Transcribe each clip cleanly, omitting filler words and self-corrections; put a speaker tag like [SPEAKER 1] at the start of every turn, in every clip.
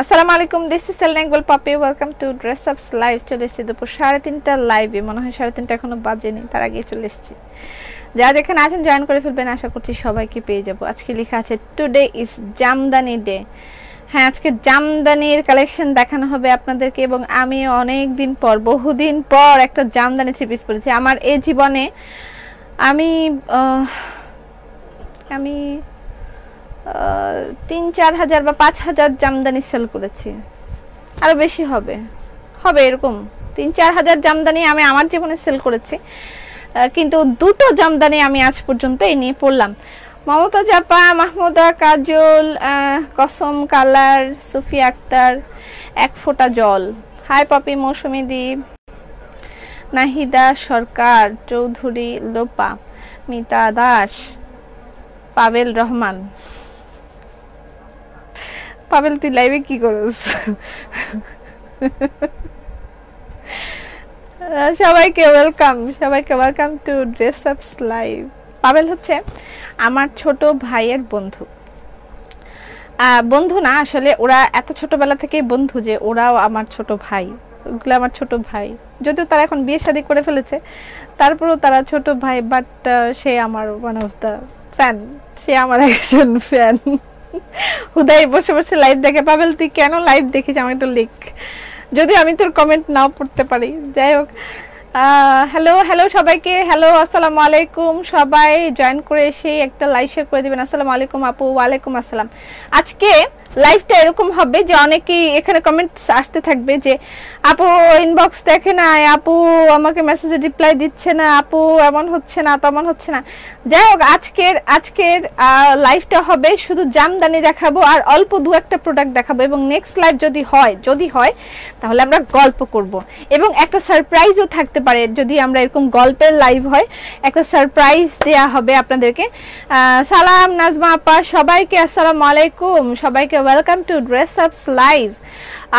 [SPEAKER 1] আসসালামু আলাইকুম, this is Selina Iqbal পাপি। Welcome to dress ups live. চলে এসেছি দুপুর 3:30টার লাইভে, মনে হয় 3:30 এখনো বাজেনি, তার আগে চলে এসেছি। যারা যেখানে আছেন জয়েন করে ফেলবেন, আশা করছি সবাইকে পেয়ে যাব। আজকে লেখা আছে টুডে ইজ জামদানি ডে। হ্যাঁ, আজকে জামদানির কালেকশন দেখানো হবে আপনাদেরকে, এবং আমি অনেক দিন পর, বহুদিন পর একটা জামদানি থ্রি পিস পরেছি। আমার এই জীবনে আমি 3-4 হাজার বা 5 হাজার জামদানি সেল করেছি, আরো বেশি হবে এরকম 3-4 হাজার জামদানি আমি আমার জীবনে সেল করেছি। কিন্তু দুটো জামদানি আমি আজ পর্যন্ত এই নিয়ে পড়লাম। মমতা জাপা, মাহমুদা, কাজল, কসম কালার, সুফিয়া আক্তার, এক ফোঁটা জল, হাই পপি, মৌসুমী দ্বীপ, নাহিদা সরকার, চৌধুরী লোপা, মিতা দাস, পাবেল রহমান। পাবেল, তুই লাইভে কি করছ? সবাইকে welcome to dress ups live. Pavel হচ্ছে আমার ছোট ভাইয়ের বন্ধু। বন্ধু না, আসলে ওরা এত ছোটবেলা থেকেই বন্ধু যে ওরাও আমার ছোট ভাই। ওগুলো আমার ছোট ভাই, যদিও তারা এখন বিয়ে শাদী করে ফেলেছে, তারপরেও তারা ছোট ভাই। বাট সে আমার ওয়ান অফ দ্য ফ্যান, সে আমার একজন ফ্যান। হুদাই বসে বসে লাইভ দেখে। পাবেল, তুই কেন লাইভ দেখিস? আমি একটু লিখ, যদি আমি তোর কমেন্ট নাও পড়তে পারি। যাই হোক, হ্যালো সবাইকে, হ্যালো, আসসালামু আলাইকুম। সবাই জয়েন করে এসে একটা লাইক শেয়ার করে দিবেন। আসসালামু আলাইকুম আপু। ওয়ালাইকুম আসসালাম। আজকে লাইভটা এরকম হবে যে অনেকেই এখানে কমেন্টস আসতে থাকবে যে আপু ইনবক্স দেখে না, আপু আমাকে মেসেজে রিপ্লাই দিচ্ছে না, আপু এমন হচ্ছে না, তেমন হচ্ছে না। যাই হোক, আজকের লাইভটা হবে শুধু জামদানি দেখাবো আর অল্প দু একটা প্রোডাক্ট দেখাবো, এবং নেক্সট লাইভ যদি হয় তাহলে আমরা গল্প করব, এবং একটা সারপ্রাইজও থাকতে পারে। যদি আমরা এরকম গল্পের লাইভ হয়, একটা সারপ্রাইজ দেয়া হবে আপনাদেরকে। সালাম নাজমা আপা, সবাইকে আসসালামু আলাইকুম, সবাইকে welcome to dress ups live.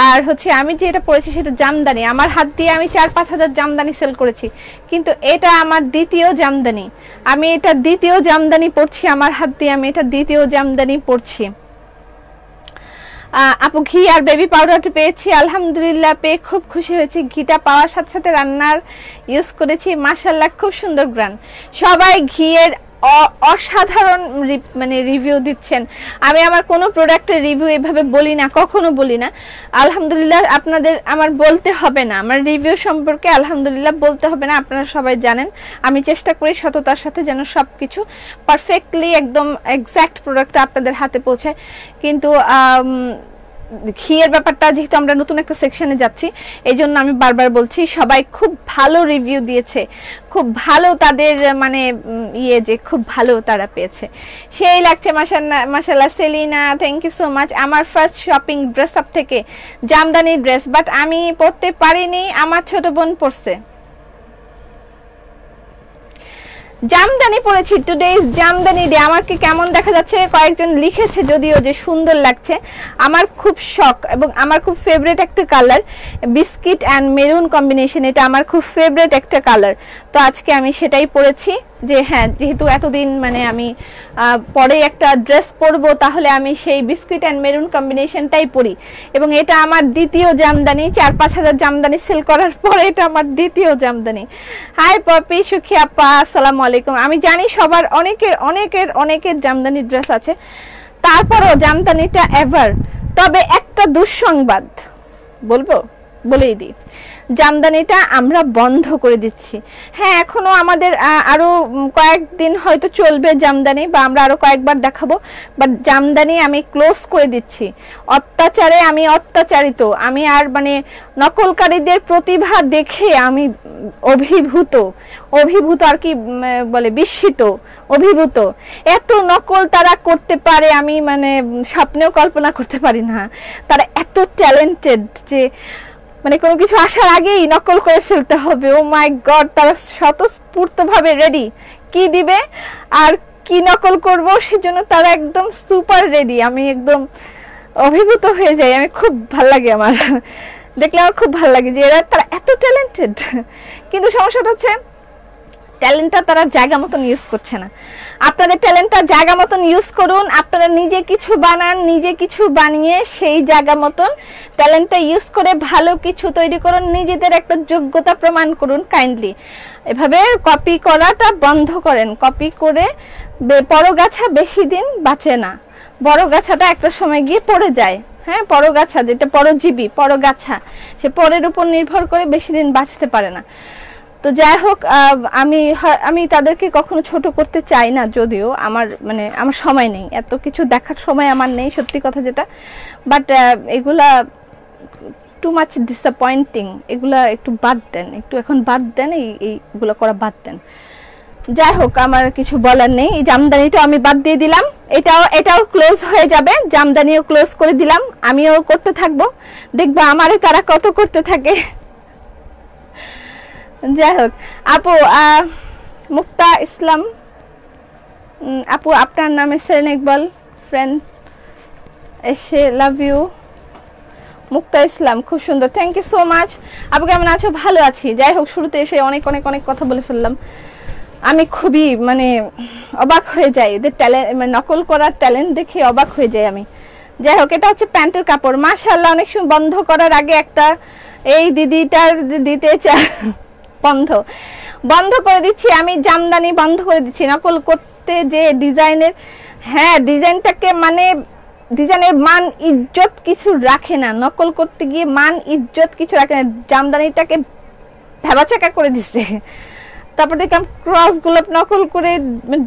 [SPEAKER 1] আর হচ্ছে আমি যে এটা পড়েছি সেটা জামদানি। আমার হাত দিয়ে আমি 4-5 হাজার জামদানি সেল করেছি, কিন্তু এটা আমার দ্বিতীয় জামদানি। আমি এটা দ্বিতীয় জামদানি পড়ছি, আমার হাত দিয়ে আমি এটা দ্বিতীয় জামদানি পড়ছি। আপু, ঘি আর বেবি পাউডারটা পেয়েছি, আলহামদুলিল্লাহ, পেয়ে খুব খুশি হয়েছি। ঘিটা পাওয়ার সাথে সাথে রান্নার ইউজ করেছি, মাশাআল্লাহ, খুব সুন্দর গ্রান। সবাই ঘিয়ের অসাধারণ মানে রিভিউ দিচ্ছেন। আমি আমার কোনো প্রোডাক্টের রিভিউ এভাবে বলি না, কখনো বলি না। আলহামদুলিল্লাহ, আপনাদের আমার বলতে হবে না, আমার রিভিউ সম্পর্কে আলহামদুলিল্লাহ বলতে হবে না। আপনারা সবাই জানেন আমি চেষ্টা করি সততার সাথে যেন সবকিছু পারফেক্টলি একদম এক্স্যাক্ট প্রোডাক্টটা আপনাদের হাতে পৌঁছায়। কিন্তু ঘিয়ের ব্যাপারটা যেহেতু আমরা নতুন একটা সেকশনে যাচ্ছি, এই জন্য আমি বারবার বলছি, সবাই খুব ভালো রিভিউ দিয়েছে, খুব ভালো তাদের মানে যে খুব ভালো তারা পেয়েছে, সেই লাগছে। মাশাআল্লাহ Selina, thank you so much. আমার ফার্স্ট শপিং ড্রেস আপ থেকে জামদানি ড্রেস, বাট আমি পরতে পারিনি, আমার ছোট বোন পরছে। জামদানি পরেছি, টুডে ইজ জামদানি ডে। আমাকে কেমন দেখা যাচ্ছে কয়েকজন লিখেছে যদিও যে সুন্দর লাগছে। আমার খুব শখ এবং আমার খুব ফেভারিট একটা colour, biscuit and maroon combination. এটা আমার খুব ফেভারিট একটা কালার, তো আজকে আমি সেটাই পরেছি। যে হ্যাঁ, যেহেতু এতদিন মানে আমি পরে একটা ড্রেস পরবো, তাহলে আমি সেই বিস্কিট অ্যান্ড মেরুন কম্বিনেশনটাই পরি। এবং এটা আমার দ্বিতীয় জামদানি, 4-5 হাজার জামদানি সেল করার পরে এটা আমার দ্বিতীয় জামদানি। হাই পপি, সুখী আপা, আসসালামু আলাইকুম। আমি জানি সবার অনেকের জামদানি ড্রেস আছে, তারপরও জামদানিটা এভার। তবে একটা দুঃসংবাদ বলেই দিই, জামদানিটা আমরা বন্ধ করে দিচ্ছি। হ্যাঁ, এখনো আমাদের আরো কয়েকদিন হয়তো চলবে জামদানি, বা আমরা আরো কয়েকবার দেখাবো, বাট জামদানি আমি ক্লোজ করে দিচ্ছি। অত্যাচারে আমি অত্যাচারিত, আমি আর মানে নকলকারীদের প্রতিভা দেখে আমি অভিভূত আর কি বলে, বিস্মিত, অভিভূত। এত নকল তারা করতে পারে, আমি মানে স্বপ্নেও কল্পনা করতে পারি না। তারা এত ট্যালেন্টেড যে মানে কোনো কিছু আসার আগেই নকল করে ফেলতে হবে। ও মাই গড, তারা স্বতঃস্ফূর্তভাবে রেডি, কি দিবে আর কি নকল করব সেজন্য তারা একদম সুপার রেডি। আমি একদম অভিভূত হয়ে যাই, আমি খুব ভালো লাগে, আমার দেখলে আমার খুব ভালো লাগে যে তারা এত ট্যালেন্টেড। কিন্তু সমস্যাটা হচ্ছে ট্যালেন্টটা তারা জায়গা মতন ইউজ করছে না। আপনাদের ট্যালেন্টটা জায়গা মতন ইউজ করুন, আপনারা নিজে কিছু বানান, নিজে কিছু বানিয়ে সেই জায়গা মতন ট্যালেন্টটা ইউজ করে ভালো কিছু তৈরি করুন, নিজেদের একটা যোগ্যতা প্রমাণ করুন কাইন্ডলি। এভাবে কপি করাটা বন্ধ করেন। কপি করে পরগাছা বেশি দিন বাঁচে না, বড় গাছাটা একটা সময় গিয়ে পড়ে যায়। হ্যাঁ, পরগাছা যেটা পরজীবী, পরগাছা সে পরের উপর নির্ভর করে বেশি দিন বাঁচতে পারে না। তো যাই হোক, আমি তাদেরকে কখনো ছোট করতে চাই না, যদিও আমার সময় নেই, এত কিছু দেখার সময় আমার নেই, সত্যি কথা যেটা। বাট এগুলা টু মাচ ডিসঅ্যাপয়েন্টিং, এগুলা একটু বাদ দেন, একটু এখন বাদ দেন, এইগুলো করা বাদ দেন। যাই হোক, আমার কিছু বলার নেই। এই জামদানিটা আমি বাদ দিয়ে দিলাম, এটাও ক্লোজ হয়ে যাবে, জামদানিও ক্লোজ করে দিলাম। আমিও করতে থাকবো, দেখবো আমারে তারা কত করতে থাকে। যাই হোক, আপু মুক্তা ইসলাম আপু, আপনার নামে সেরেন ইকবাল ফ্রেন্ড এসে, লাভ ইউ। মুক্তা ইসলাম, খুব সুন্দর, থ্যাংক ইউ সো মাচ। আপু কেমন আছো? ভালো আছি। যাই হোক, শুরুতে এসে অনেক অনেক অনেক কথা বলে ফেললাম। আমি খুবই অবাক হয়ে যাই, এদের ট্যালেন্ট, নকল করার ট্যালেন্ট দেখে অবাক হয়ে যাই আমি। যাই হোক, এটা হচ্ছে প্যান্টের কাপড়, মাশাআল্লাহ। অনেক সময় বন্ধ করার আগে একটা এই দিদিটার দিতে বন্ধ করে দিচ্ছি আমি, জামদানি বন্ধ করে দিচ্ছি নকল করতে। যে ডিজাইনের, হ্যাঁ ডিজাইনটাকে ডিজাইনের মান ইজ্জত কিছু রাখে না, নকল করতে গিয়ে মান ইজ্জত কিছু রাখে না, জামদানিটাকে ভেবাচাকা করে দিচ্ছে। তারপর দেখলাম ক্রস গোলাপ নকল করে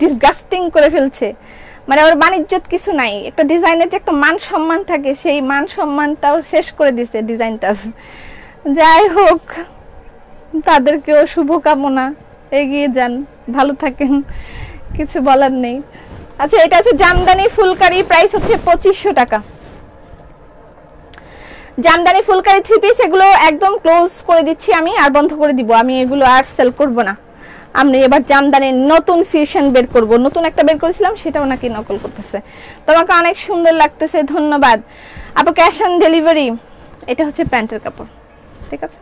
[SPEAKER 1] ডিসগাস্টিং করে ফেলছে, ওর মান ইজ্জত কিছু নাই। একটা ডিজাইনের যে একটা মান সম্মান থাকে, সেই মান সম্মানটাও শেষ করে দিছে ডিজাইনটা। যাই হোক, তাদেরকেও শুভকামনা, এগিয়ে যান, ভালো থাকেন, কিছু বলার নেই। আচ্ছা, এটা হচ্ছে জামদানি ফুলকারি, প্রাইস হচ্ছে 2500 টাকা। জামদানি ফুলকারি 3 পিস, এগুলো একদম ক্লোজ করে দিচ্ছি আমি, আর বন্ধ করে দিব আমি, এগুলো আর সেল করব না। আমি এবার জামদানির নতুন ফিউশন বের করব, নতুন একটা বের করেছিলাম, সেটাও নাকি নকল করতেছে। তোমাকে অনেক সুন্দর লাগতেছে, ধন্যবাদ আপু। Cash on delivery. এটা হচ্ছে প্যান্টের কাপড়, ঠিক আছে,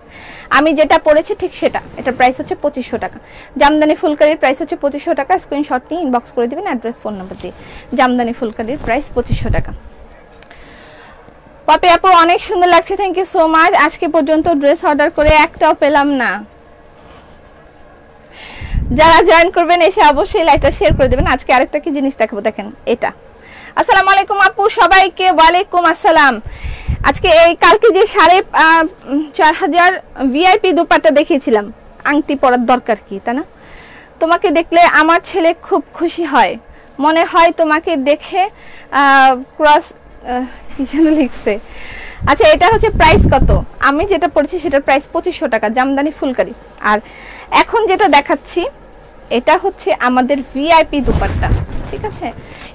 [SPEAKER 1] আমি যেটা পরেছি ঠিক সেটা। এটার প্রাইস হচ্ছে 2500 টাকা। জামদানি ফুলকারির প্রাইস হচ্ছে 2500 টাকা। স্ক্রিনশট নিয়ে ইনবক্স করে দিবেন অ্যাড্রেস ফোন নাম্বার দিয়ে। জামদানি ফুলকারির প্রাইস 2500 টাকা। পপি আপু, অনেক সুন্দর লাগছে, থ্যাংক ইউ সো মাচ। আজকে পর্যন্ত ড্রেস অর্ডার করে একটাও পেলাম না। যারা জয়েন করবেন এসে অবশ্যই লাইভটা শেয়ার করে দেবেন। আজকে আরেকটা কি জিনিস দেখাবো, দেখেন এটা। আসসালামু আলাইকুম আপু, সবাইকে ওয়ালাইকুম আসসালাম। আজকে কালকে যে 4500 ভিআইপি দোপাট্টা দেখিয়েছিলাম, আংটি পরার দরকার কি, তাই না? তোমাকে দেখলে আমার ছেলে খুব খুশি হয়, মনে হয় তোমাকে দেখে ক্রস কি যেন লিখছে। আচ্ছা, এটা হচ্ছে প্রাইস কত? আমি যেটা পড়েছি সেটার প্রাইস 2500 টাকা, জামদানি ফুলকারি। আর এখন যেটা দেখাচ্ছি এটা হচ্ছে আমাদের ভিআইপি দোপাট্টা, ঠিক আছে?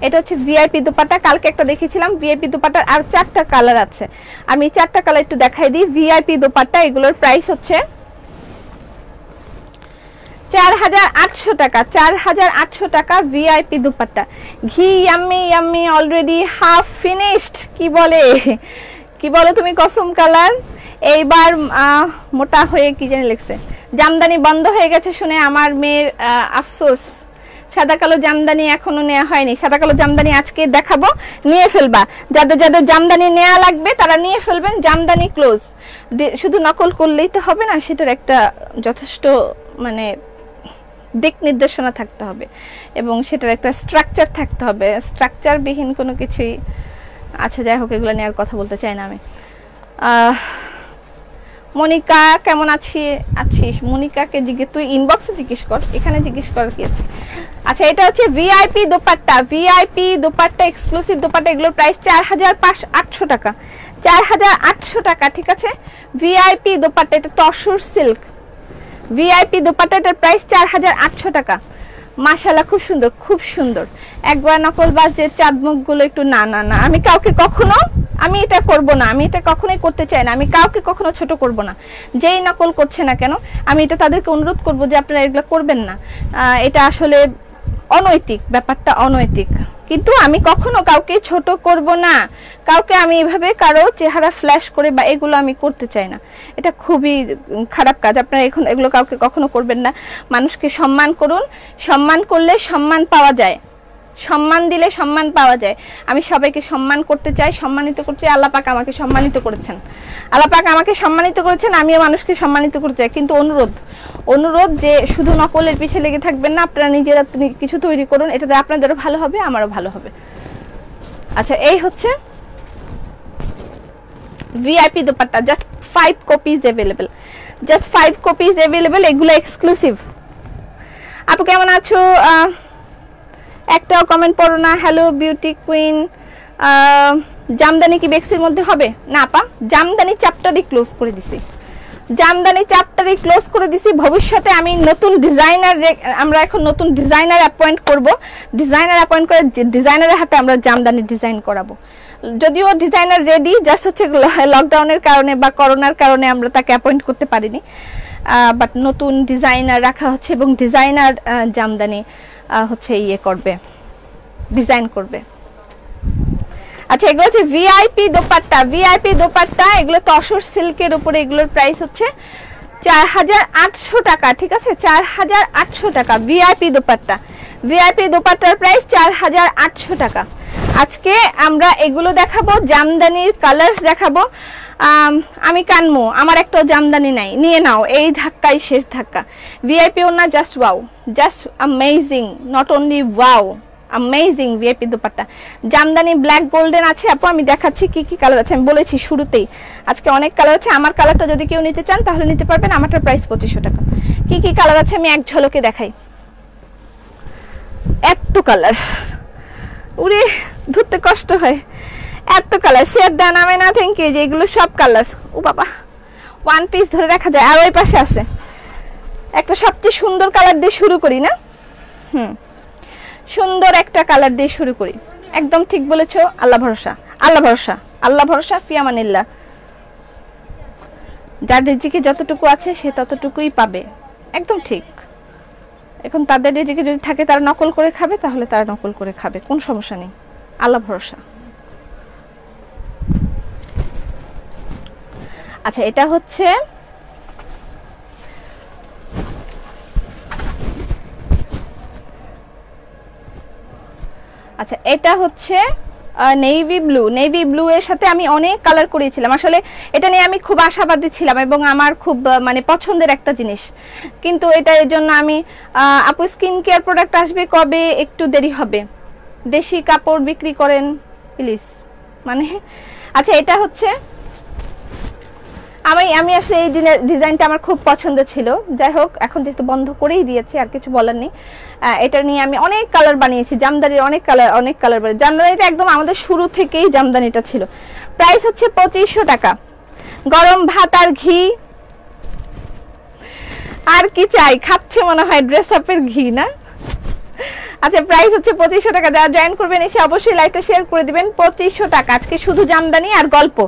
[SPEAKER 1] এটা হচ্ছে ভিআইপি দোপাট্টা। কালকে একটা দেখিয়েছিলাম ভিআইপি দোপাট্টার, আর 4টা কালার আছে। আমি 4টা কালার একটু দেখাই দিই। ভিআইপি দোপাট্টা, এগুলোর প্রাইস হচ্ছে 4800 টাকা। 4800 টাকা ভিআইপি দোপাট্টা। ঘি yummy yummy, already half finished. কি বলে তুমি? কসম কালার। এইবার মোটা হয়ে কি জানি লিখছে, জামদানি বন্ধ হয়ে গেছে শুনে আমার মেয়ের আফসোস। সাদা কালো জামদানি এখনো নেওয়া হয়নি। সাদা কালো জামদানি আজকে দেখাবো, নিয়ে ফেলবা। যাদের যাদের জামদানি নেওয়া লাগবে তারা নিয়ে ফেলবেন। জামদানি ক্লোজ। শুধু নকল করলেই তো হবে না, সেটার একটা যথেষ্ট দিক নির্দেশনা থাকতে হবে এবং সেটার একটা স্ট্রাকচার থাকতে হবে। স্ট্রাকচারবিহীন কোনো কিছুই, আচ্ছা যাই হোক, এগুলো নিয়ে আর কথা বলতে চাই না আমি। মনিকা, কেমন আছিস? মনিকাকে তুই ইনবক্সে জিজ্ঞেস কর, এখানে জিজ্ঞেস কর কি আছে। আচ্ছা, এটা হচ্ছে VIP dupatta. VIP dupatta, exclusive dupatta, এগুলোর প্রাইস 4800 টাকা। 4800 টাকা, ঠিক আছে? ভিআইপি দোপাট্টা, এটা তসর সিল্ক ভিআইপি দোপাট্টা, এটার প্রাইস 4800 টাকা। মাশাআল্লাহ, খুব সুন্দর, খুব সুন্দর। একবার নকলবাজের চাঁদমুখগুলো একটু না, আমি কাউকে কখনো এটা করব না, আমি এটা কখনোই করতে চাই না। আমি কাউকে কখনো ছোট করব না, যেই নকল করছে না কেন। আমি এটা তাদেরকে অনুরোধ করব যে আপনারা এগুলো করবেন না। এটা আসলে অনৈতিক, ব্যাপারটা অনৈতিক। কিন্তু আমি কখনো কাউকে ছোট করব না, কাউকে আমি এভাবে কারো চেহারা ফ্ল্যাশ করে বা এগুলো আমি করতে চাই না। এটা খুবই খারাপ কাজ, আপনারা এখন এগুলো কাউকে কখনো করবেন না। মানুষকে সম্মান করুন, সম্মান করলে সম্মান পাওয়া যায়, সম্মান দিলে সম্মান পাওয়া যায়। আমি সবাইকে সম্মান করতে চাই, সম্মানিত করতে চাই। আল্লাহ পাক আমাকে সম্মানিত করেছেন, আল্লাহ পাক আমাকে সম্মানিত করেছেন, আমিও মানুষকে সম্মানিত করতে চাই। কিন্তু অনুরোধ যে শুধু নকলের পিছে লেগে থাকবেন না, আপনারা নিজেরা কিছু তৈরি করুন, এটাতে আপনাদেরও ভালো হবে, আমারও ভালো হবে। আচ্ছা, এই হচ্ছে VIP dupatta, just 5 copies available, just 5 copies available. এগুলো এক্সক্লুসিভ। আপু কেমন আছো? একটাও কমেন্ট পড়ো না। Hello beauty queen. জামদানি কি বেক্সির মধ্যে হবে? না আপা, জামদানি চ্যাপ্টারই ক্লোজ করে দিছি, জামদানি চ্যাপ্টারই ক্লোজ করে দিছি। ভবিষ্যতে আমি নতুন ডিজাইনার, আমরা এখন নতুন ডিজাইনার অ্যাপয়েন্ট করব। ডিজাইনার অ্যাপয়েন্ট করে ডিজাইনারের হাতে আমরা জামদানি ডিজাইন করাবো। যদিও ডিজাইনার রেডি, জাস্ট হচ্ছে লকডাউনের কারণে বা করোনার কারণে আমরা তাকে অ্যাপয়েন্ট করতে পারিনি, বাট নতুন ডিজাইনার রাখা হচ্ছে এবং ডিজাইনার জামদানি হচ্ছে ইয়ে করবে, ডিজাইন করবে। আচ্ছা, এগুলো হচ্ছে ভিআইপি দোপাট্টা, ভিআইপি দোপাট্টা। এগুলো তসর সিল্কের উপরে, এগুলোর প্রাইস হচ্ছে 4800 টাকা। ঠিক আছে, 4800 টাকা ভিআইপি দোপাট্টা। ভিআইপি দোপাট্টার প্রাইস 4800 টাকা। আজকে আমরা এগুলো দেখাবো, জামদানির কালার্স দেখাবো। আমি কানমু, আমার একটা জামদানি নাই, নিয়ে নাও, এই ধাক্কাই শেষ ধাক্কা। ভিআইপি ওনা, just wow, just amazing, not only wow, amazing VIP dupatta. Jamdani black golden আছে আপু, আমি দেখাচ্ছি কি কি কালার আছে। আমি বলেছি শুরুতেই আজকে অনেক কালার আছে। আমার কালারটা যদি কেউ নিতে চান তাহলে নিতে পারবেন, আমারটার প্রাইস 2500 টাকা। কি কি কালার আছে আমি এক ঝলকে দেখাই। এত কালার, উরে ধরতে কষ্ট হয়, এত কালার। শেয়ার দেন, আমি না থ্যাংক ইউ। যে এগুলো সব কালার, ও বাবা, ওয়ান পিস ধরে রাখা যায়। আর ওই পাশে আছে একটা সবচেয়ে সুন্দর কালার দিয়ে শুরু করি না? সুন্দর একটা কালার দিয়ে শুরু করি। একদম ঠিক বলেছো, আল্লাহ ভরসা, আল্লাহ ভরসা, আল্লাহ ভরসা, ফিয়ামানিল্লাহ। যার রিজিকে যতটুকু আছে সে ততটুকুই পাবে, একদম ঠিক। এখন তাদের রিজিকে যদি থাকে তারা নকল করে খাবে, তাহলে তারা নকল করে খাবে, কোন সমস্যা নেই, আল্লাহ ভরসা। আচ্ছা, এটা হচ্ছে আচ্ছা এটা হচ্ছে নেভি ব্লু। নেভি ব্লু এর সাথে আমি অনেক কালার করিয়েছিলাম। আসলে এটা নিয়ে আমি খুব আশাবাদী ছিলাম এবং আমার খুব মানে পছন্দের একটা জিনিস, কিন্তু এটার জন্য আমি আপু স্কিন কেয়ার প্রোডাক্ট আসবে কবে? একটু দেরি হবে। দেশি কাপড় বিক্রি করেন প্লিজ, মানে। আচ্ছা, এটা হচ্ছে আমি আসলে এই ডিজাইনটা আমার খুব পছন্দ ছিল। যাই হোক, এখন যেহেতু বন্ধ করেই দিয়েছি, আর কিছু বলার নেই। এটা নিয়ে আমি অনেক কালার বানিয়েছি, জামদানির অনেক কালার বানিয়েছি। জামদানিটা একদম আমাদের শুরু থেকেই জামদানিটা ছিল। প্রাইস হচ্ছে 2500 টাকা। গরম ভাত আর ঘি, আর কি চাই? খাচ্ছে মনে হয় ড্রেস আপের ঘি, না? আচ্ছা, প্রাইস হচ্ছে 2500 টাকা। যারা জয়েন করবেন এসে অবশ্যই লাইভটা শেয়ার করে দিবেন। 2500 টাকা। আজকে শুধু জামদানি আর গল্প।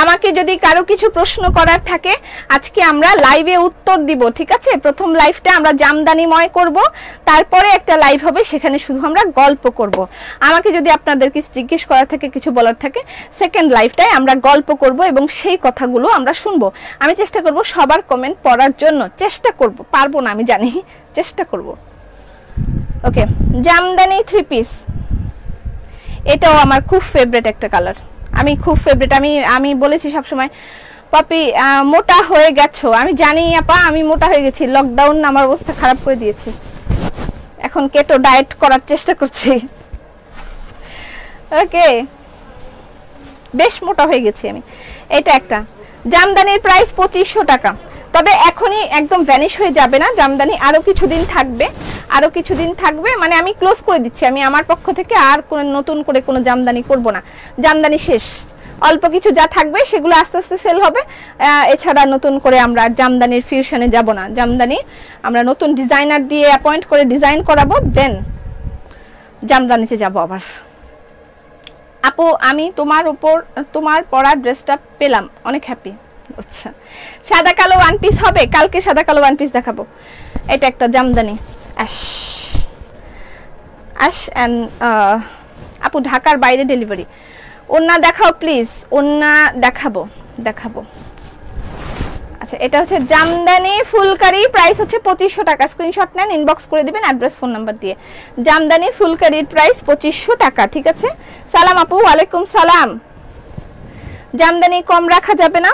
[SPEAKER 1] আমাকে যদি কারো কিছু প্রশ্ন করার থাকে আজকে আমরা লাইভে উত্তর দিব, ঠিক আছে? প্রথম লাইভটা আমরা জামদানিময় করব, তারপরে একটা লাইভ হবে, সেখানে শুধু আমরা গল্প করব। আমাকে যদি আপনাদের কিছু জিজ্ঞেস করার থাকে, কিছু বলার থাকে, সেকেন্ড লাইভটায় আমরা গল্প করব এবং সেই কথাগুলো আমরা শুনবো। আমি চেষ্টা করব সবার কমেন্ট পড়ার জন্য, চেষ্টা করব, পারবো না আমি জানি, চেষ্টা করব। ওকে, জামদানি 3 পিস, এটাও আমার খুব ফেভারিট একটা কালার। আমি খুব ফেভারিট। আমি বলেছি সবসময়, পাপি মোটা হয়ে গেছো। আমি জানি আপা, আমি মোটা হয়ে গেছি। লকডাউন আমার অবস্থা খারাপ করে দিয়েছে। এখন কেটো ডায়েট করার চেষ্টা করছি। ওকে, বেশ মোটা হয়ে গেছি আমি। এটা একটা জামদানির প্রাইস 2500 টাকা। তবে এখনই একদম ভ্যানিশ হয়ে যাবে না জামদানি, আরো কিছুদিন থাকবে, আরো কিছুদিন থাকবে। মানে আমি ক্লোজ করে দিচ্ছি, আমি আমার পক্ষ থেকে আর কোনো নতুন করে কোনো জামদানি করব না। জামদানি শেষ। অল্প কিছু যা থাকবে সেগুলো আস্তে আস্তে সেল হবে। এছাড়া নতুন করে আমরা জামদানির ফিউশনে যাব না। জামদানি আমরা নতুন ডিজাইনার দিয়ে অ্যাপয়েন্ট করে ডিজাইন করাবো, দেন জামদানিতে যাব আবার। আপু, আমি তোমার পরা ড্রেসটা পেলাম, অনেক হ্যাপি। আচ্ছা, সাদা কালো ওয়ান পিস হবে, কালকে সাদা কালো ওয়ান পিস দেখাবো। এটা একটা জামদানি, অ্যাশ অ্যান্ড আপু ঢাকার বাইরে ডেলিভারি। ওন্না দেখাও প্লিজ, ওন্না দেখাবো। আচ্ছা, এটা হচ্ছে জামদানি ফুলকারি, প্রাইস হচ্ছে 2500 টাকা। স্ক্রিনশট নেন, ইনবক্স করে দিবেন অ্যাড্রেস ফোন নাম্বার দিয়ে। জামদানি ফুলকারির প্রাইস 2500 টাকা, ঠিক আছে। সালাম আপু, ওয়ালাইকুম সালাম। জামদানি কম রাখা যাবে না?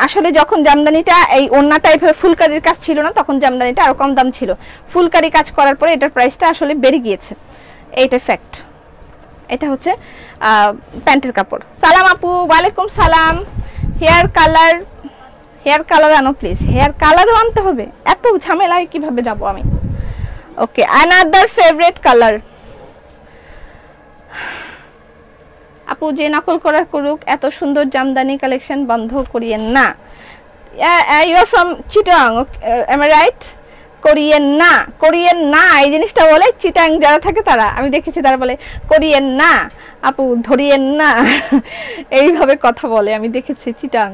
[SPEAKER 1] আসলে যখন জামদানিটা এই ওন্না টাইপের ফুলকারির কাজ ছিল না, তখন জামদানিটা আরো কম দাম ছিল। ফুলকারি কাজ করার পরে এটার প্রাইসটা আসলে বেড়ে গিয়েছে, এইটা ফ্যাক্ট। এটা হচ্ছে প্যান্টের কাপড়। সালাম আপু, ওয়ালাইকুম সালাম। হেয়ার কালার আনো প্লিজ। হেয়ার কালারও আনতে হবে? এত ঝামেলায় কিভাবে যাব আমি? ওকে, অ্যানাদার ফেভারিট কালার। আপু যে নকল করার করুক, এত সুন্দর জামদানি কালেকশন বন্ধ করিয়েন না। You are from Chittagong, am I right? Korean না এই জিনিসটা বলে চিটাং যারা থাকে তারা, আমি দেখেছি তারা বলে কোরিয়ান না আপু, ধরিয়েন না এইভাবে কথা বলে আমি দেখেছি। চিটাং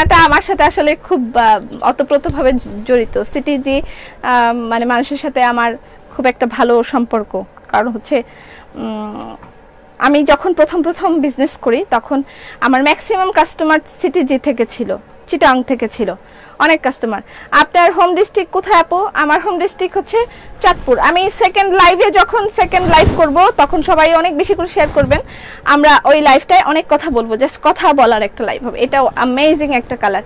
[SPEAKER 1] এটা আমার সাথে আসলে খুব অতপ্রতভাবে জড়িত। সিটিজি মানে মানুষের সাথে আমার খুব একটা ভালো সম্পর্ক, কারণ হচ্ছে আমি যখন প্রথম বিজনেস করি তখন আমার ম্যাক্সিমাম কাস্টমার সিটিজি থেকে ছিল, চিটাং থেকে ছিল অনেক কাস্টমার। আপনার হোম ডিস্ট্রিক্ট কোথায় আপু? আমার হোম ডিস্ট্রিক্ট হচ্ছে চাঁদপুর। আমি সেকেন্ড লাইভ করব তখন সবাই অনেক বেশি করে শেয়ার করবেন। আমরা ওই লাইভটায় অনেক কথা বলবো, জাস্ট কথা বলার একটা লাইভ হবে। এটাও অ্যামেজিং একটা কালার।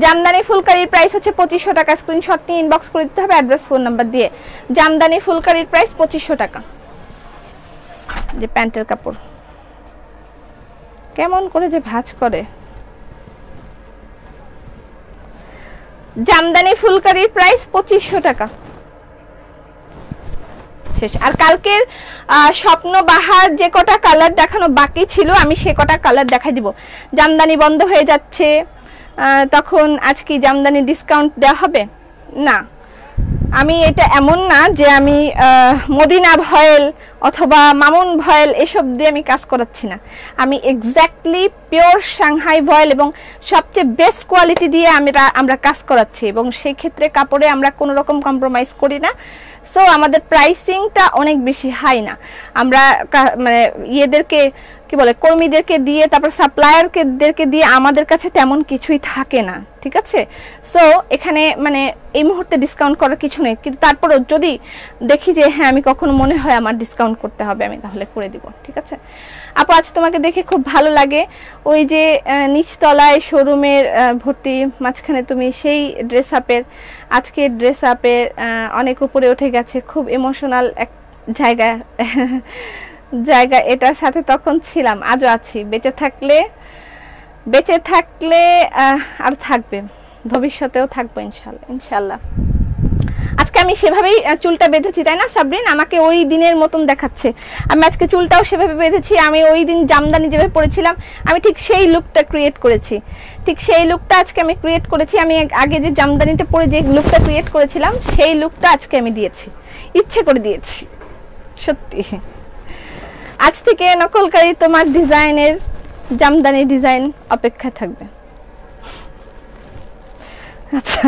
[SPEAKER 1] জামদানি ফুলকারির প্রাইস হচ্ছে 2500 টাকা। স্ক্রিনশট নিয়ে ইনবক্স করে দিতে হবে অ্যাড্রেস ফোন নাম্বার দিয়ে। জামদানি ফুলকারির প্রাইস 2500 টাকা। যে প্যান্টের কাপড় কেমন করে যে ভাঁজ করে। জামদানি ফুলকারির প্রাইস 2500 টাকা শেষ। আর কালকের স্বপ্নবাহার যে কটা কালার দেখানো বাকি ছিল আমি সে কটা কালার দেখাই দিব। জামদানি বন্ধ হয়ে যাচ্ছে, তখন আজকে জামদানি ডিসকাউন্ট দেওয়া হবে না। আমি এটা এমন না যে আমি মদিনা ভয়েল অথবা মামুন ভয়েল এসব দিয়ে আমি কাজ করাচ্ছি না। আমি এক্স্যাক্টলি পিওর সাংহাই ভয়েল এবং সবচেয়ে বেস্ট কোয়ালিটি দিয়ে আমরা কাজ করাচ্ছি, এবং সেই ক্ষেত্রে কাপড়ে আমরা কোনো রকম কম্প্রোমাইজ করি না। সো আমাদের প্রাইসিংটা অনেক বেশি হাই না। আমরা মানে ইয়েদেরকে কি বলে, কর্মীদেরকে দিয়ে, তারপর সাপ্লায়ারদেরকে দিয়ে আমাদের কাছে তেমন কিছুই থাকে না, ঠিক আছে। সো এখানে মানে এই মুহূর্তে ডিসকাউন্ট করার কিছু নেই, কিন্তু তারপরও যদি দেখি যে হ্যাঁ আমি কখনো মনে হয় আমার ডিসকাউন্ট করতে হবে, আমি তাহলে করে দিব, ঠিক আছে। আপু আজ তোমাকে দেখে খুব ভালো লাগে। ওই যে নিচতলায় শোরুমের ভর্তি, মাঝখানে তুমি সেই ড্রেস আপের, আজকে ড্রেস আপের অনেক উপরে উঠে গেছে। খুব ইমোশনাল এক জায়গা এটার সাথে তখন ছিলাম, আজও আছি। বেঁচে থাকলে আর থাকবে, ভবিষ্যতেও থাকবো ইনশাল্লাহ। আজকে আমি সেভাবেই চুলটা বেঁধেছি, তাই না সাবরিন? আমাকে ওই দিনের মতন দেখাচ্ছে। আমি আজকে চুলটাও সেভাবে বেঁধেছি। আমি ওই দিন জামদানি যেভাবে পরেছিলাম আমি ঠিক সেই লুকটা ক্রিয়েট করেছি, আজকে আমি ক্রিয়েট করেছি। আমি আগে যে জামদানিটা পরে যে লুকটা ক্রিয়েট করেছিলাম সেই লুকটা আজকে আমি দিয়েছি, ইচ্ছে করে দিয়েছি সত্যি। আজ থেকে নকলকারী তোমার ডিজাইনের জামদানি ডিজাইন অপেক্ষায় থাকবে। আচ্ছা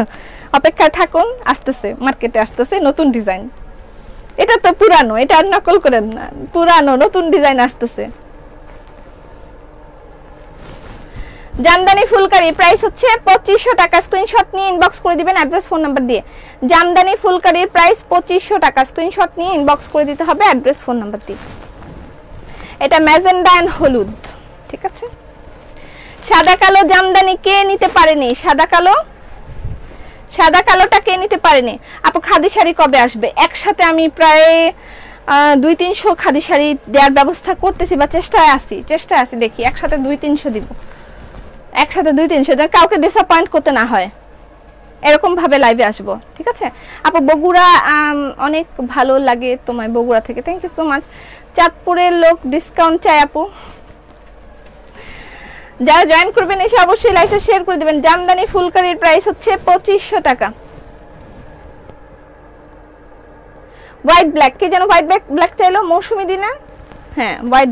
[SPEAKER 1] অপেক্ষায় থাকুন, আসতেছে, মার্কেটে আসতেছে নতুন ডিজাইন। এটা তো পুরানো, এটা আর নকল করেন না, পুরানো নতুন ডিজাইন আসতেছে। জামদানি ফুলকারি প্রাইস হচ্ছে 2500 টাকা। স্ক্রিনশট নিয়ে ইনবক্স করে দিবেন অ্যাড্রেস ফোন নাম্বার দিয়ে। জামদানি ফুলকারির প্রাইস 2500 টাকা। স্ক্রিনশট নিয়ে ইনবক্স করে দিতে হবে অ্যাড্রেস ফোন নাম্বার দিয়ে। এটা ম্যাজেন্ডা এন্ড হলুদ, ঠিক আছে। সাদা কালো জামদানি কে নিতে পারেনি? সাদা কালোটা কে নিতে পারেনি? আপু খাদি শাড়ি কবে আসবে? একসাথে আমি প্রায় 200-300 খাদি শাড়ি দেওয়ার ব্যবস্থা করতেছি, বা চেষ্টায় আছি, দেখি একসাথে 200-300 দিব। একসাথে 200-300, কাউকে ডিসঅ্যাপয়েন্ট করতে না হয়, এরকম ভাবে লাইভে আসবো, ঠিক আছে। আপু বগুড়া অনেক ভালো লাগে তোমায়, বগুড়া থেকে, থ্যাংক ইউ সো মাচ। চাঁদপুরের লোক ডিসকাউন্ট চাই আপু। যারা জয়েন করবেন এসে অবশ্যই লাইভটা শেয়ার করে দিবেন। জামদানি ফুলকারির প্রাইস হচ্ছে 2500 টাকা। হোয়াইট ব্ল্যাক, কে যেন হোয়াইট ব্ল্যাক চাইলো? মৌসুমী দিনা, হ্যাঁ হোয়াইট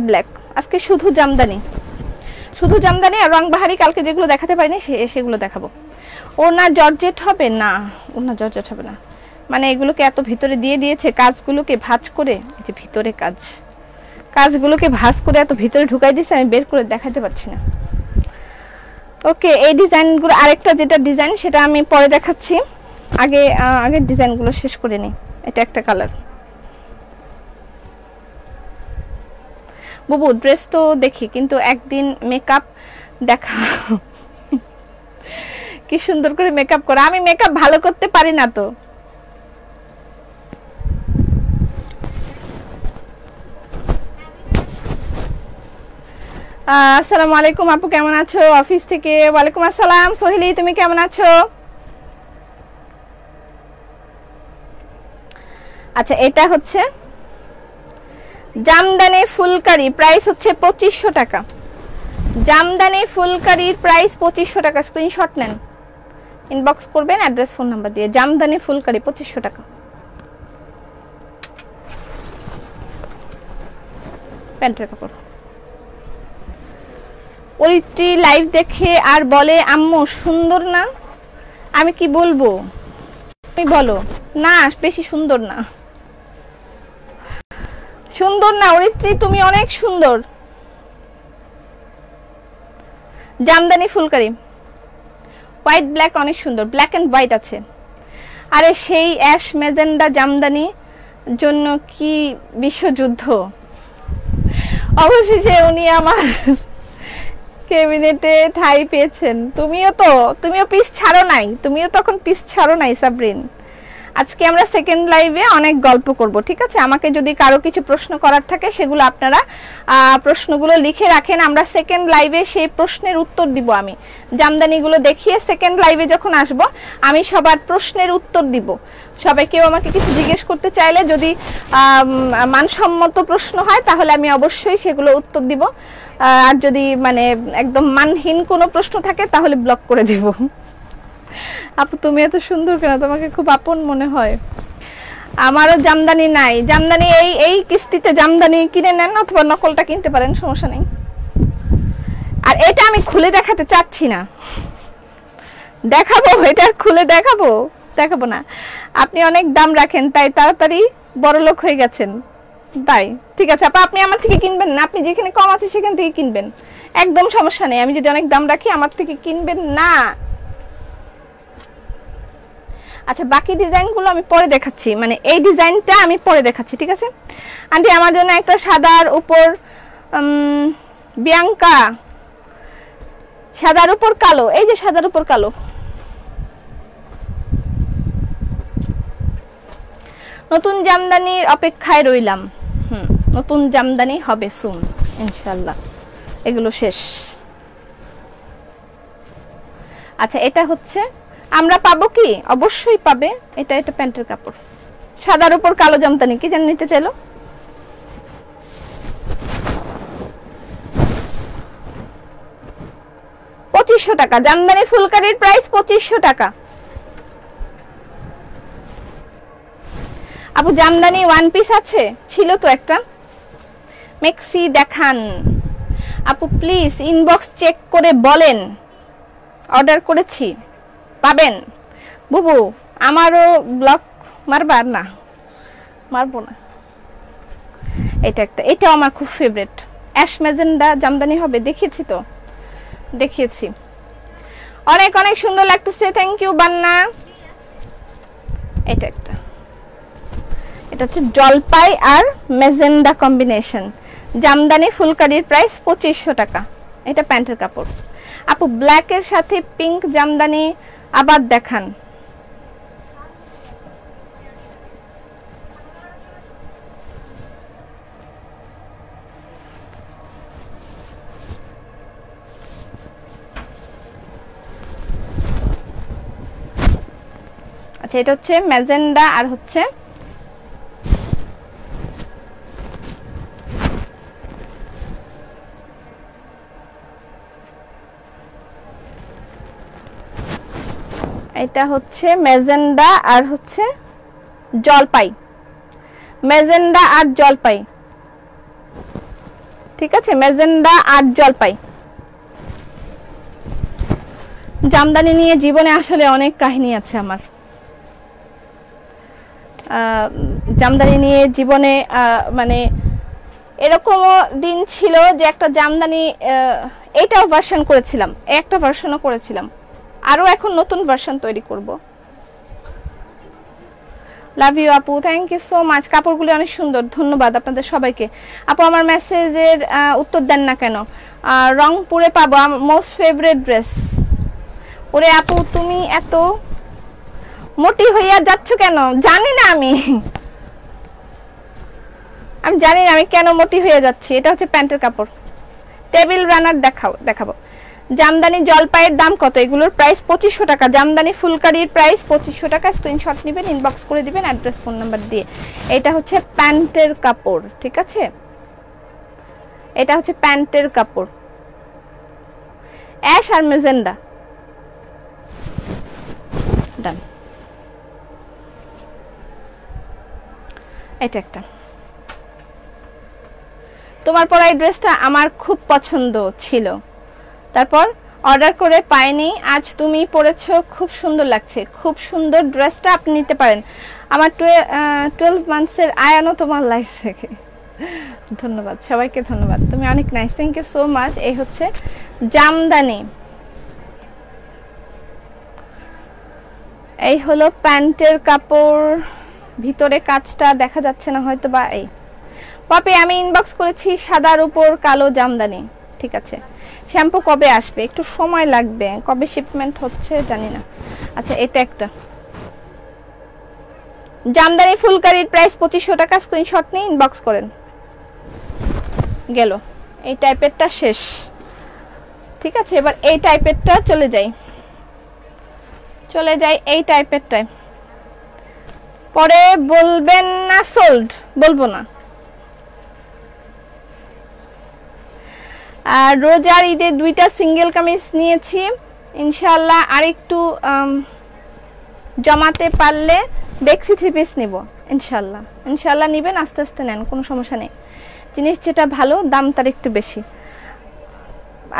[SPEAKER 1] ব্ল্যাক। আজকে শুধু জামদানি আর রং বাহারি, কালকে যেগুলো দেখাতে পারিনি সেগুলো দেখাবো। ওনা জর্জেট হবে না, মানে এগুলোকে এত ভিতরে দিয়ে দিয়েছে, কাজগুলোকে ভাঁজ করে, এই যে ভিতরে কাজগুলোকে ভাঁজ করে এত ভিতরে ঢুকাই দিয়েছে, আমি বের করে দেখাতে পারছি না। ওকে, এই ডিজাইনগুলো, আরেকটা যেটা ডিজাইন সেটা আমি পরে দেখাচ্ছি, আগের ডিজাইনগুলো শেষ করে নিই। এটা একটা কালার। বুবু ড্রেস তো দেখি, কিন্তু একদিন মেকআপ দেখা। কি সুন্দর করে মেকআপ করা। আমি মেকআপ ভালো করতে পারি না তো। আসসালামু আলাইকুম আপু, কেমন আছো? অফিস থেকে। ওয়ালাইকুম আসসালাম সোহেলি, তুমি কেমন আছো? আচ্ছা, এটা হচ্ছে জামদানি ফুলকারি, প্রাইস হচ্ছে 2500 টাকা। জামদানি ফুলকারির প্রাইস 2500 টাকা। স্ক্রিনশট নেন, ইনবক্স করবেন অ্যাড্রেস ফোন নাম্বার দিয়ে। জামদানি ফুলকারি 2500 টাকা। প্যান্টের কাপড়। অরিত্রী লাইভ দেখে আর বলে আম্মু সুন্দর না। আমি কি বলবো, তুমি বলো না। বেশি সুন্দর না, সুন্দর না অরিত্রী, তুমি অনেক সুন্দর। জামদানি ফুলকারি হোয়াইট ব্ল্যাক অনেক সুন্দর, ব্ল্যাক এন্ড হোয়াইট আছে। আরে সেই অ্যাশ ম্যাজেন্ডা জামদানি জন্য কি বিশ্বযুদ্ধ। অবশেষে উনি আমার ক্যাবিনেটে ঠাঁই পেয়েছেন। তুমিও পিস ছাড়ো নাই, তুমিও তখন পিস ছাড়ো নাই সাবরিন। আজকে আমরা সেকেন্ড লাইভে অনেক গল্প করব, ঠিক আছে? আমাকে যদি কারো কিছু প্রশ্ন করার থাকে সেগুলো আপনারা প্রশ্নগুলো লিখে রাখেন, আমরা সেকেন্ড লাইভে সেই প্রশ্নের উত্তর দিব। আমি জামদানিগুলো দেখিয়ে সেকেন্ড লাইভে যখন আসব আমি সবার প্রশ্নের উত্তর দিব। সবাই কেউ আমাকে কিছু জিজ্ঞেস করতে চাইলে যদি মানসম্মত প্রশ্ন হয় তাহলে আমি অবশ্যই সেগুলো উত্তর দিব, আর যদি মানে একদম মানহীন কোনো প্রশ্ন থাকে তাহলে ব্লক করে দিব। আপু তুমি এত সুন্দর কেন, তোমাকে খুব আপন মনে হয়। আমারও জামদানি নাই। জামদানি এই কিস্তিতে জামদানি কিনে নেন অথবা নকলটা কিনতে পারেন, সমস্যা নেই। আর এটা আমি খুলে দেখাতে চাচ্ছি না, দেখাবো এটা খুলে দেখাবো না। আপনি অনেক দাম রাখেন তাই তাড়াতাড়ি বড়লোক হয়ে গেছেন, তাই ঠিক আছে আপা, আপনি আমার থেকে কিনবেন না। আপনি যেখানে কম আছে সেখান থেকে কিনবেন, একদম সমস্যা নেই। আমি যদি অনেক দাম রাখি আমার থেকে কিনবেন না। আচ্ছা, বাকি ডিজাইনগুলো আমি পরে দেখাচ্ছি, মানে এই ডিজাইনটা আমি পরে দেখাচ্ছি, ঠিক আছে? আন্টি আমার জন্য একটা সাদার উপর বিয়াঙ্কা, সাদার উপর কালো, এই যে সাদার উপর কালো। নতুন জামদানির অপেক্ষায় রইলাম। নতুন জামদানি হবে সুন ইনশাআল্লাহ। এগুলো শেষ। আচ্ছা, এটা হচ্ছে আমরা পাবো কি? অবশ্যই পাবে। এটা প্যান্টের কাপড়, সাদার উপর কালো জামদানি। কি জান নিতে চাইলো? টাকা। জামদানি ফুলকারির প্রাইস 2500 টাকা। আপু জামদানি ওয়ান পিস আছে? ছিল তো একটা। মেক্সি দেখান আপু, প্লিজ ইনবক্স চেক করে বলেন অর্ডার করেছি, পাবেন। বুবু আমারও ব্লক মারবার না, মারবো না। এটাও আমার খুব ফেভারিট। অ্যাশ ম্যাজেন্ডা জামদানি হবে, দেখিয়েছি। অনেক অনেক সুন্দর লাগতেছে, থ্যাংক ইউ বান্না। এটা হচ্ছে জলপাই আর ম্যাজেন্ডা কম্বিনেশন। জামদানি ফুলকারির প্রাইস 2500 টাকা। এটা প্যান্টের কাপড়। আপু ব্ল্যাকের সাথে পিঙ্ক জামদানি আবার দেখান। আচ্ছা, এটা হচ্ছে ম্যাজেন্ডা আর হচ্ছে ম্যাজেন্ডা আর হচ্ছে জলপাই। ম্যাজেন্ডা আর জলপাই, ঠিক আছে? ম্যাজেন্ডা আর জলপাই। জামদানি নিয়ে জীবনে আসলে অনেক কাহিনী আছে আমার। জামদানি নিয়ে জীবনে মানে এরকমও দিন ছিল যে একটা জামদানি এটাও ভার্সন করেছিলাম, একটা ভার্সনও করেছিলাম, আরও এখন নতুন ভার্সন তৈরি করব। লাভ ইউ আপু, থ্যাংক ইউ সো মাচ। কাপড়গুলি অনেক সুন্দর, ধন্যবাদ আপনাদের সবাইকে। আপু আমার মেসেজের উত্তর দেন না কেন? রংপুরে পাবো, আমার মোস্ট ফেভারিট ড্রেস। ওরে আপু তুমি এত মোটি হইয়া যাচ্ছ কেন? জানি না আমি জানি না আমি কেন মোটি হয়ে যাচ্ছি। এটা হচ্ছে প্যান্টের কাপড়। টেবিল রানার দেখাবো। জামদানি জলপাইয়ের দাম কত? এগুলোর প্রাইস 2500 টাকা। জামদানি ফুলকারির প্রাইস 2500 টাকা। স্ক্রিনশট নেবেন, ইনবক্স করে দিবেন অ্যাড্রেস ফোন নাম্বার দিয়ে। এটা হচ্ছে প্যান্টের কাপড়, ঠিক আছে? এটা হচ্ছে প্যান্টের কাপড়, অ্যাশ আর মেজেন্ডা। ডান। এটা একটা, তোমার পরা এই ড্রেসটা আমার খুব পছন্দ ছিল, তারপর অর্ডার করে পাইনি, আজ তুমি পরেছো, খুব সুন্দর লাগছে। খুব সুন্দর ড্রেসটা আপনি নিতে পারেন। আমার 12 মান্থসের আয়ানো তোমার লাইফ থেকে। ধন্যবাদ সবাইকে, ধন্যবাদ, তুমি অনেক nice, thank you so much. এই হচ্ছে জামদানি, এই হলো প্যান্টের কাপড়। ভিতরে কাজটা দেখা যাচ্ছে না হয়তো বা। এই পপি আমি ইনবক্স করেছি সাদার উপর কালো জামদানি, ঠিক আছে। শ্যাম্পু কবে আসবে? একটু সময় লাগবে, কবে শিপমেন্ট হচ্ছে জানি না। আচ্ছা এটা একটা জামদানি ফুলকারির প্রাইস 2500 টাকা। স্ক্রিনশট নিয়ে ইনবক্স করেন। গেল এই টাইপেরটা শেষ, ঠিক আছে। এবার এই টাইপেরটা চলে যাই এই টাইপেরটায়। পরে বলবেন না সোল্ড, বলবো না। আর রোজার ঈদে 2টা সিঙ্গেল কামিজ নিয়েছি, ইনশাআল্লাহ আরেকটু জমাতে পারলে বেক্সি 3 পিস নিব ইনশাআল্লাহ। ইনশাআল্লাহ নিবেন, আস্তে আস্তে নেন, কোনো সমস্যা নেই। জিনিস যেটা ভালো দাম তার একটু বেশি।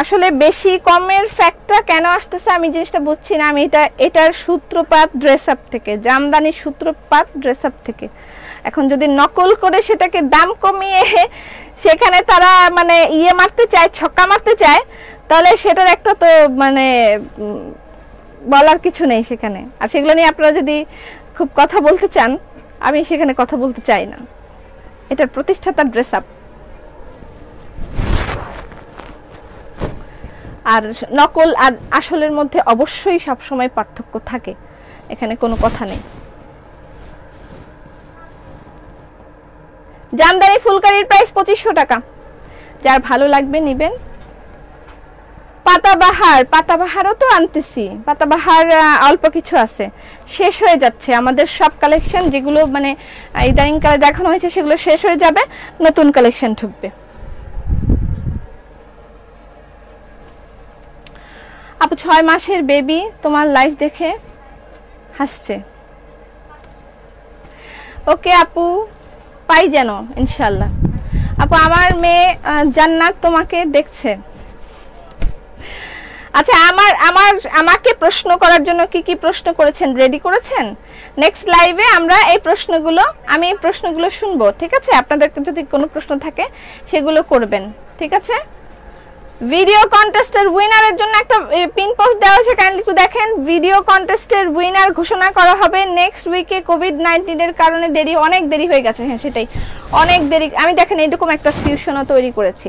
[SPEAKER 1] আসলে বেশি কমের ফ্যাক্টটা কেন আসতেছে আমি জিনিসটা বুঝছি না। আমি এটার সূত্রপাত ড্রেস আপ থেকে, জামদানির সূত্রপাত ড্রেস আপ থেকে। এখন যদি নকল করে সেটাকে দাম কমিয়ে সেখানে তারা মানে ইয়ে মারতে চায়, ছক্কা মারতে চায়, তাহলে সেটার একটা তো মানে বলার কিছু নেই সেখানে। আর সেগুলো নিয়ে আপনারা যদি খুব কথা বলতে চান, আমি সেখানে কথা বলতে চাই না। এটার প্রতিষ্ঠাতার ড্রেস আপ। আর নকল আর আসলের মধ্যে অবশ্যই সবসময় পার্থক্য থাকে, এখানে কোনো কথা নেই। জামদানি ফুলকারির প্রাইস 2500 টাকা। যার ভালো লাগবে নেবেন। পাতাবাহারও তো আনতেছি, পাতাবাহার অল্প কিছু আছে, শেষ হয়ে যাচ্ছে। আমাদের সব কালেকশন যেগুলো মানে ইদানিং কালে দেখানো হয়েছে সেগুলো শেষ হয়ে যাবে, নতুন কালেকশন ঢুকবে। আপু 6 মাসের বেবি তোমার লাইফ দেখে হাসছে। ওকে আপু, পাই যেন ইনশাআল্লাহ। আপু আমার মেয়ে জান্নাত তোমাকে দেখছে। আচ্ছা আমাকে প্রশ্ন করার জন্য কি প্রশ্ন করেছেন, রেডি করেছেন? নেক্সট লাইভে আমরা এই প্রশ্নগুলো শুনবো, ঠিক আছে? আপনাদের যদি কোনো প্রশ্ন থাকে সেগুলো করবেন, ঠিক আছে? ভিডিও কন্টেস্টের উইনারের জন্য একটা পিন পোস্ট দেওয়া হয়েছে, কাইন্ডলি একটু দেখেন। ভিডিও কন্টেস্টের উইনার ঘোষণা করা হবে নেক্সট উইকে। কোভিড-19 এর কারণে অনেক দেরি হয়ে গেছে। হ্যাঁ সেটাই, অনেক দেরি। আমি দেখেন এরকম একটা ফিউশনও তৈরি করেছি,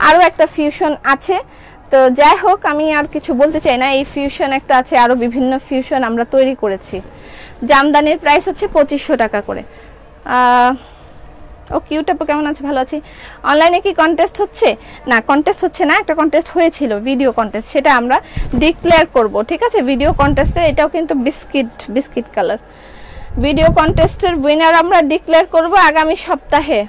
[SPEAKER 1] আরও একটা ফিউশন আছে। তো যাই হোক, আমি আর কিছু বলতে চাই না। এই ফিউশন একটা আছে, আরও বিভিন্ন ফিউশন আমরা তৈরি করেছি। জামদানির প্রাইস হচ্ছে 2500 টাকা করে। ও কিউট আপু কেমন আছে? ভালো আছি। অনলাইনে কি কন্টেস্ট হচ্ছে? না, কন্টেস্ট হচ্ছে না। একটা কন্টেস্ট হয়েছিল, ভিডিও কন্টেস্ট, সেটা আমরা ডিক্লেয়ার করব, ঠিক আছে? ভিডিও কন্টেস্টের এটাও কিন্তু বিস্কিট কালার। ভিডিও কন্টেস্টের উইনার আমরা ডিক্লেয়ার করব আগামী সপ্তাহে।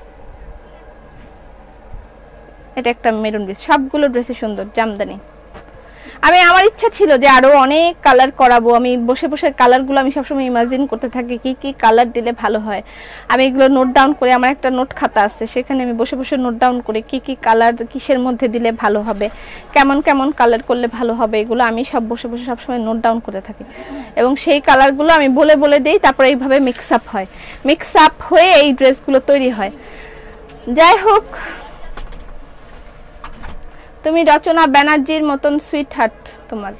[SPEAKER 1] এটা একটা মেরুন পিস, সবগুলো ড্রেসই সুন্দর জামদানি। আমার ইচ্ছা ছিল যে আরো অনেক কালার করাবো। আমি বসে বসে কালারগুলো আমি সবসময় ইমাজিন করতে থাকি কি কি কালার দিলে ভালো হয়। আমি এগুলো নোট ডাউন করে, আমার একটা নোট খাতা আছে, সেখানে আমি বসে বসে নোট ডাউন করে কি কি কালার কিসের মধ্যে দিলে ভালো হবে, কেমন কেমন কালার করলে ভালো হবে, এগুলো আমি সব বসে বসে সবসময় নোট ডাউন করতে থাকি। এবং সেই কালারগুলো আমি বলে বলে দিই, তারপরে এইভাবে মিক্স আপ হয়, মিক্স আপ হয়ে এই ড্রেসগুলো তৈরি হয়। যাই হোক, তুমি রচনা ব্যানার্জির মতন সুইট হার্ট তোমার।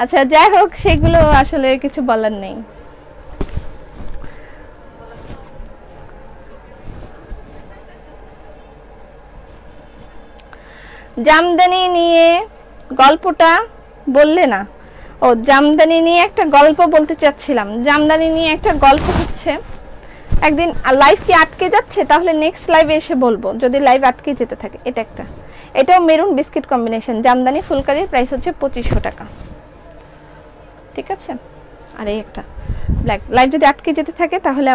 [SPEAKER 1] আচ্ছা যাই হোক, সেগুলো আসলে কিছু বলার নেই। জামদানি নিয়ে গল্পটা বললে না? ও, জামদানি নিয়ে একটা গল্প বলতে চাচ্ছিলাম। জামদানি নিয়ে একটা গল্প হচ্ছে, একদিন লাইভ কি আটকে যাচ্ছে, তাহলে নেক্সট লাইভে এসে বলবো যদি লাইভ আটকে যেতে থাকে। এটা একটা, এটাও মেরুন বিস্কিট কম্বিনেশন, জামদানি ফুলকারির প্রাইস হচ্ছে 2500 টাকা, ঠিক আছে। আর এই একটা ব্ল্যাক, লাইভ যদি আটকে যেতে থাকে তাহলে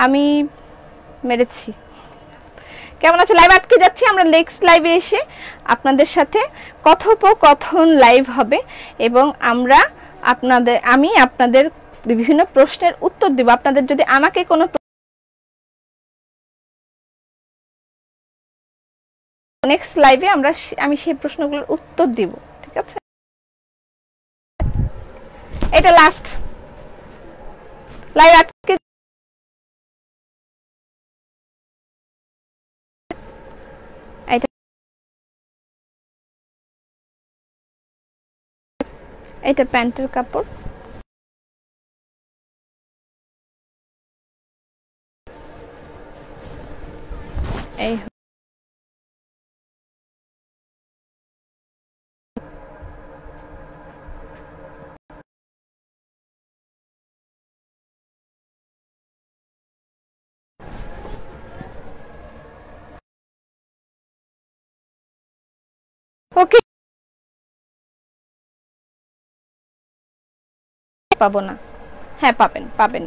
[SPEAKER 1] আমি মেরেছি। কেমন আছে? লাইভ আটকে যাচ্ছি, আমরা নেক্সট লাইভে এসে আপনাদের সাথে কথোপকথন লাইভ হবে এবং আমি আপনাদের বিভিন্ন প্রশ্নের উত্তর দিব। আপনাদের যদি আমাকে কোনো নেক্সট লাইভে আমি সেই প্রশ্নগুলোর উত্তর দিব, ঠিক আছে। এটা লাস্ট লাইভ আটকে, এটা প্যান্টের কাপড়, এই ওকে। পাবো না? হ্যাঁ পাবেন, পাবেন।